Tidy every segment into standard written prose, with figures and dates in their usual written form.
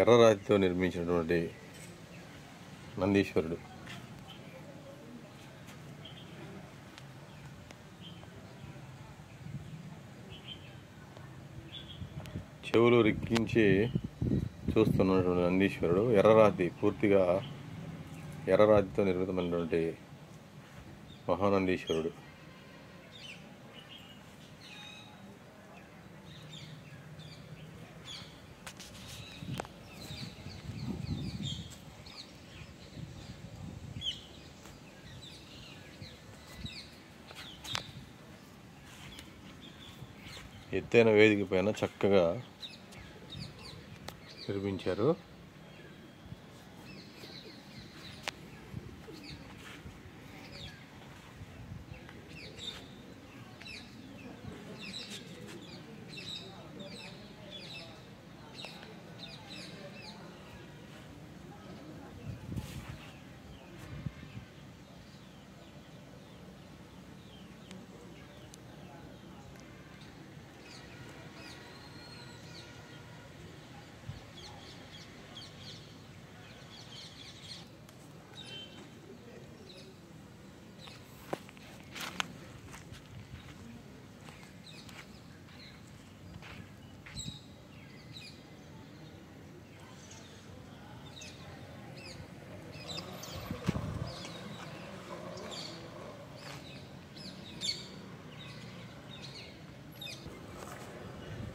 ఎర్రరాతితో నిర్మించినటువంటి నందీశ్వరుడు. చెవులు రిక్కించి చూస్తున్నటువంటి నందీశ్వరుడు ఎర్రరాతి, పూర్తిగా ఎర్రరాతితో నిర్మితమైనటువంటి మహానందీశ్వరుడు. ఎత్తైన వేదిక పైన చక్కగా నిర్మించారు.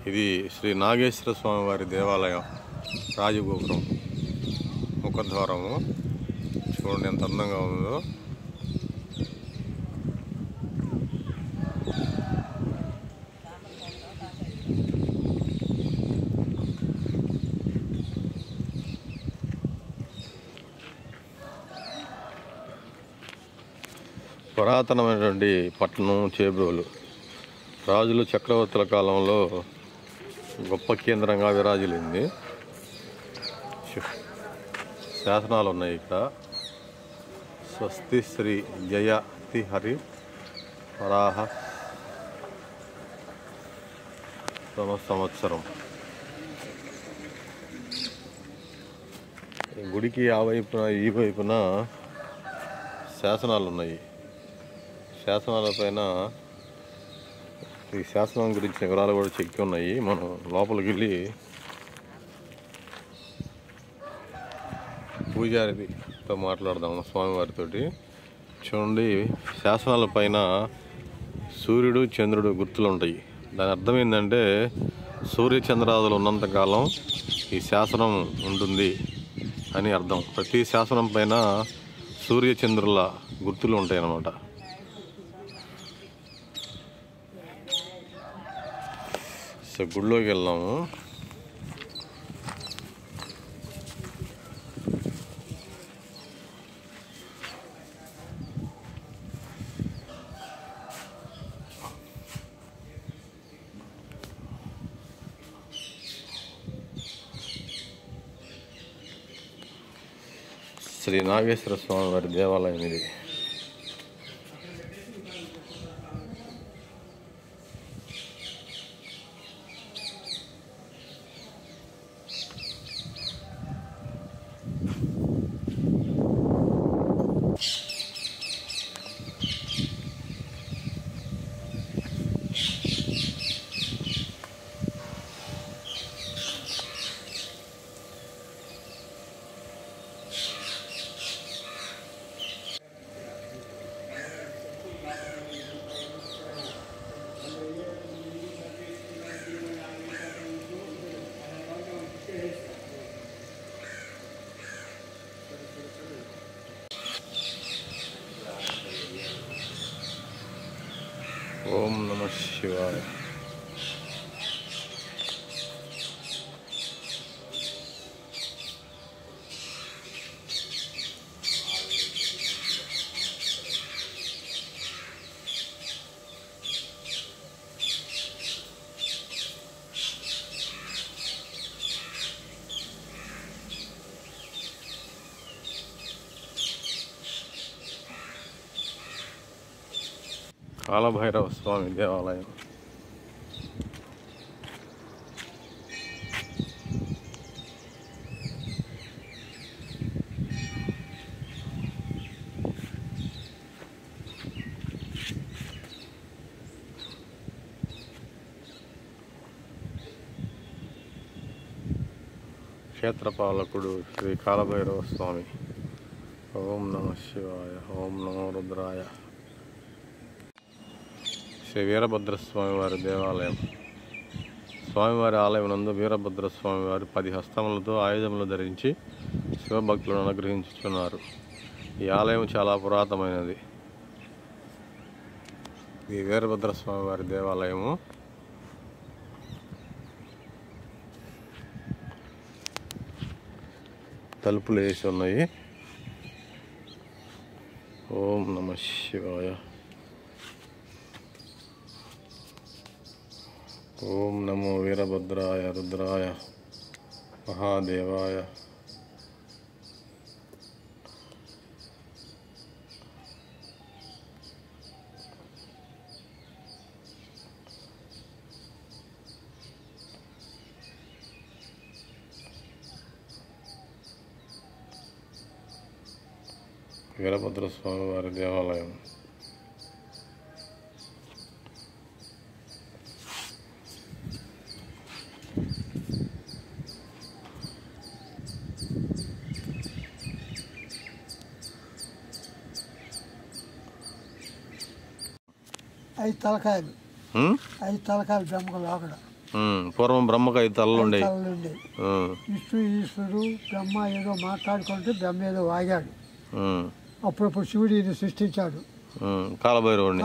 ఇది శ్రీ నాగేశ్వర స్వామి వారి దేవాలయం, రాజగోపురం, ముఖద్వారము. చూడండి ఎంత అందంగా ఉందో. పురాతనమైనటువంటి పట్టణం చేబ్రోలు. రాజులు, చక్రవర్తుల కాలంలో గొప్ప కేంద్రంగా విరాజిల్లింది. శాసనాలు ఉన్నాయి ఇక్కడ. స్వస్తి శ్రీ జయతి హరి వరాహ సంవత్సరం. గుడికి ఆ వైపున ఈ వైపున శాసనాలు ఉన్నాయి. శాసనాల పైన ఈ శాసనం గురించి వివరాలు కూడా చెక్కి ఉన్నాయి. మనం లోపలికి వెళ్ళి పూజారితో మాట్లాడదాము, స్వామివారితోటి. చూడండి, శాసనాల పైన సూర్యుడు, చంద్రుడు గుర్తులు ఉంటాయి. దాని అర్థం ఏంటంటే సూర్యచంద్రాదులు ఉన్నంతకాలం ఈ శాసనం ఉంటుంది అని అర్థం. ప్రతి శాసనం పైన సూర్యచంద్రుల గుర్తులు ఉంటాయి అన్నమాట. గుడిలోకి వెళ్దాము. శ్రీ నాగేశ్వర స్వామి వారి దేవాలయం ఇది. ఓం నమః శివాయ. కాలభైరవ స్వామి దేవాలయం. క్షేత్రపాలకుడు శ్రీ కాలభైరవ స్వామి. ఓం నమ శివాయ. ఓం నమో రుద్రాయ. శ్రీ వీరభద్రస్వామి వారి దేవాలయం. స్వామివారి ఆలయం నందు వీరభద్రస్వామి వారి 10 హస్తములతో ఆయుధములు ధరించి శివభక్తులను అనుగ్రహించుచున్నారు. ఈ ఆలయం చాలా పురాతనమైనది. ఈ వీరభద్రస్వామి వారి దేవాలయము తలుపులు వేసి ఉన్నాయి. ఓం నమ శివాయ. ఓం నమో వీరభద్రాయ రుద్రాయ మహాదేవాయ. వీరభద్రస్వామి వారి దేవాలయం. ఐదు తలకాయలు బ్రహ్మకు లోకడ. పూర్వం బ్రహ్మకు 5 తలలు ఉండే. విష్ణు ఈశ్వరుడు బ్రహ్మ ఏదో మాట్లాడుకుంటే బ్రహ్మ ఏదో వాగాడు. అప్పుడప్పుడు శివుడు ఈయన సృష్టించాడు. కాలభైరవుడిని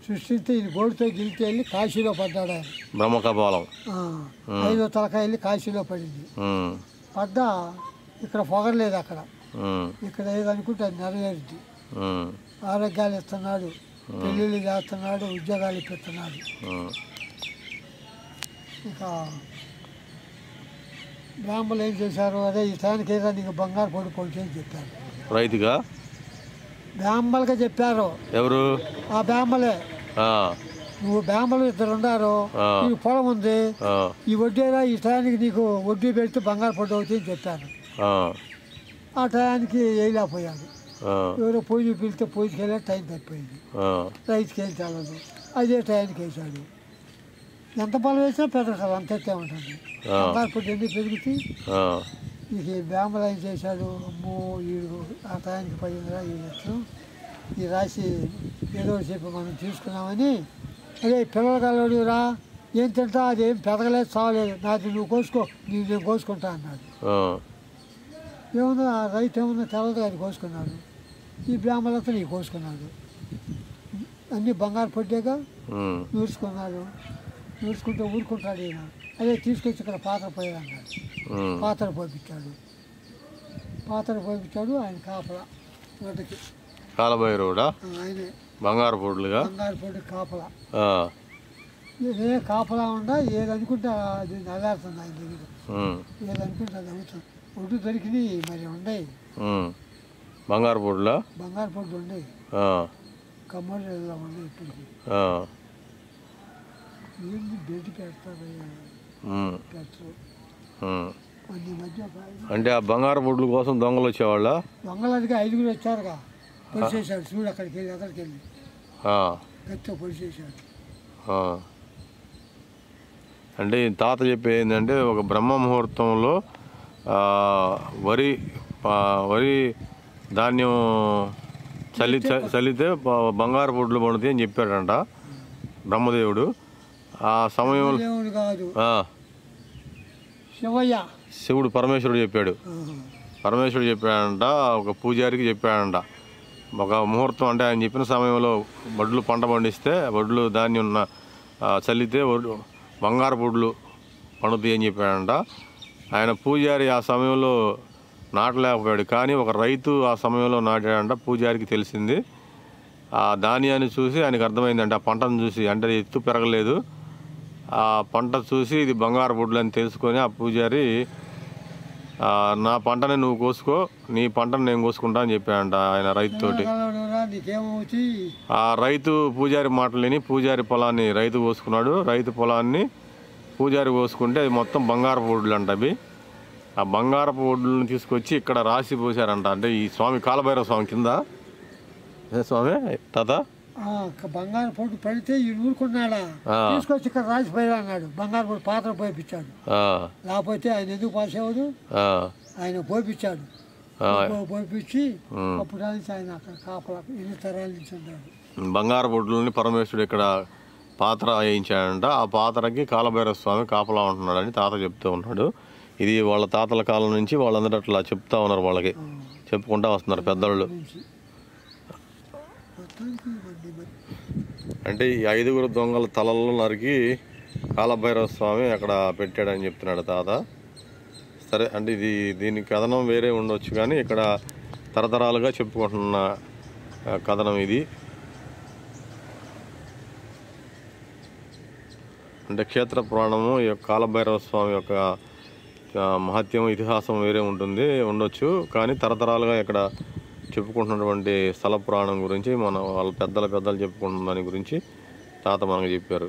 సృష్టిస్తే ఈయన గోడుతో గిలికి వెళ్ళి కాశీలో పడ్డాడు. ఆయన బ్రహ్మకపాలం 5వ తలకాయ వెళ్ళి కాశీలో పడింది. పడ్డా ఇక్కడ పొగరలేదు. అక్కడ ఇక్కడ ఏదనుకుంటే అది నెరవేరుద్ది. ఆరోగ్యాలు ఇస్తున్నాడు, పెళ్ళిళ్ళు చేస్తున్నాడు, ఉద్యోగాలు ఇప్పిస్తున్నాడు. ఇక బ్రాహ్మణులు ఏం చేశారు, అదే ఈ టైంకి ఏదో నీకు బంగారు పొడి పొడి అని చెప్పారు. రైతుగా బ్రాహ్మణులుగా చెప్పారు. ఎవరు? ఆ బ్రాహ్మలే. నువ్వు బ్రాహ్మణులు 2 ఉన్నారు, నీకు పొలం ఉంది, ఈ వడ్డీరా ఈ టయానికి నీకు వడ్డీ పెడితే బంగారు పొడి అవుతుంది అని చెప్పారు. ఆ టయానికి వేయలేకపోయాడు. ఎవరో పూజ పిలిస్తే పూజకి వెళ్ళా టైం తప్పిపోయింది. రైతుకి ఏం తెలదు, అదే టయానికి వేసాడు. ఎంత పొలం వేసినా పెరగదు, అంత ఎత్తే ఉంటుంది. బంగారు పొడి ఎందుకు పెరుగుతాయి? ఇక బ్రాహ్మణ ఏం చేశాడు, అమ్మో వీడు ఆ టయానికి పడిందిరా ఈ లక్షణం, ఈ రాసి ఏదో చెప్పి మనం తీసుకున్నామని, అదే పిల్లలగాడు రా ఏం తింటా, అది ఏం పెరగలేదు, చావలేదు, నాది నువ్వు కోసుకో, నేను కోసుకుంటా అన్నాడు. ఏమన్నా రైతు ఏమన్నా తెలదు, అది కోసుకున్నాడు. ఈ బ్రాహ్మణులతో నీకు కోసుకున్నాడు. అన్నీ బంగారు పొడ్డేగా నూరుచుకున్నాడు. నూరుచుకుంటూ ఊరుకుంటాడు ఈయన. అదే తీసుకొచ్చి ఇక్కడ పాత్ర పోయాడు అన్నాడు. పాత్ర పోపించాడు. ఆయన కాపలా నోటికి. కాలభైరవుడా? ఆయనే బంగారు పొడ్లుగా. బంగారు పొడి కాపలా. ఏ కాపలా ఉండా ఏదనుకుంటే అది నవ్వేస్తుంది ఆయన దగ్గర. ఏదనుకుంటే అది అవుతుంది. ఒడ్డు దొరికినాయి మరి ఉన్నాయి. బంగారు పొడ్లా? బంగారు పొడ్లు ఉన్నాయి. కమ్మడిలో ఉన్నాయి ఇప్పటికి. ఏంది బెడ్ పెడతారు పెట్టరు. అన్ని మధ్య అంటే ఆ బంగారు పొడ్ల కోసం దొంగలు వచ్చేవాళ్ళ? దొంగలు అదిగా 5గురు వచ్చారుగా, పొడిచేశాడు. చూడు అక్కడికి వెళ్ళి అక్కడికి వెళ్ళి గట్టిగా పొడిచేశాడు. అంటే ఈ తాత చెప్పేది ఏంటంటే, ఒక బ్రహ్మ ముహూర్తంలో వరి ధాన్యం చల్లితే బంగారు పొడ్లు పండుతాయి అని చెప్పాడంట బ్రహ్మదేవుడు. ఆ సమయంలో దేవుడు కాదు, శివయ్య, శివుడు పరమేశ్వరుడు చెప్పాడంట. ఒక పూజారికి చెప్పాడంట, ఒక ముహూర్తం అంటే ఆయన చెప్పిన సమయంలో వడ్లు పంట పండిస్తే వడ్లు ధాన్యం చల్లితే బంగారు పొడ్లు పండుతాయి అని చెప్పాడంట. ఆయన పూజారి ఆ సమయంలో నాటలేకపోయాడు, కానీ ఒక రైతు ఆ సమయంలో నాటాడంట. పూజారికి తెలిసింది. ఆ ధాన్యాన్ని చూసి ఆయనకు అర్థమైందంటే, ఆ పంటను చూసి, అంటే ఎత్తు పెరగలేదు, ఆ పంట చూసి ఇది బంగారు పొడ్లు అని తెలుసుకొని ఆ పూజారి, నా పంటని నువ్వు కోసుకో, నీ పంటను నేను కోసుకుంటా అని చెప్పాడంట ఆయన రైతుతోటి. ఆ రైతు పూజారి మాటలు విని పూజారి పొలాన్ని రైతు కోసుకున్నాడు. రైతు పొలాన్ని పూజారి కోసుకుంటే అది మొత్తం బంగారు పొడ్లు అంట. అవి ఆ బంగారు పొడ్లను తీసుకొచ్చి ఇక్కడ రాసి పోసారంట. అంటే ఈ స్వామి కాలభైరవ స్వామి కింద స్వామి తాత బంగారు పొట్టు పడితే ఈ ఊరుకున్నాడా తీసుకొచ్చి ఇక్కడ రాసిపోయి అన్నాడు. బంగారు పొట్టు పాత్ర పోయిపించాడు. లేకపోతే ఆయన ఎందుకు పాస్ అవ్వదు, ఆయన పోయిపించాడు. పోయిపించి అప్పుడు ఆయన అక్కడ కాపలా ఎన్ని తరాల నుంచి ఉన్నాడు. బంగారు పొట్లని పరమేశ్వరుడు ఇక్కడ పాత్ర వేయించాడంట. ఆ పాత్రకి కాలభైరవ స్వామి కాపలా ఉంటున్నాడని తాత చెప్తూ ఉన్నాడు. ఇది వాళ్ళ తాతల కాలం నుంచి వాళ్ళందరూ అట్లా చెప్తా ఉన్నారు, వాళ్ళకి చెప్పుకుంటా వస్తున్నారు పెద్దవాళ్ళు. అంటే ఈ 5గురు దొంగల తలల్లో నరికి కాలభైరవ స్వామి అక్కడ పెట్టాడని చెప్తున్నాడు తాత. సరే, అంటే దీని కథనం వేరే ఉండొచ్చు, కానీ ఇక్కడ తరతరాలుగా చెప్పుకుంటున్న కథనం ఇది. అంటే క్షేత్ర పురాణము ఈ యొక్క కాలభైరవ స్వామి యొక్క మహత్యం, ఇతిహాసం వేరే ఉండొచ్చు, కానీ తరతరాలుగా ఇక్కడ చెప్పుకుంటున్నటువంటి స్థల పురాణం గురించి వాళ్ళ పెద్దలు చెప్పుకుంటున్న దాని గురించి తాత మనకు చెప్పారు.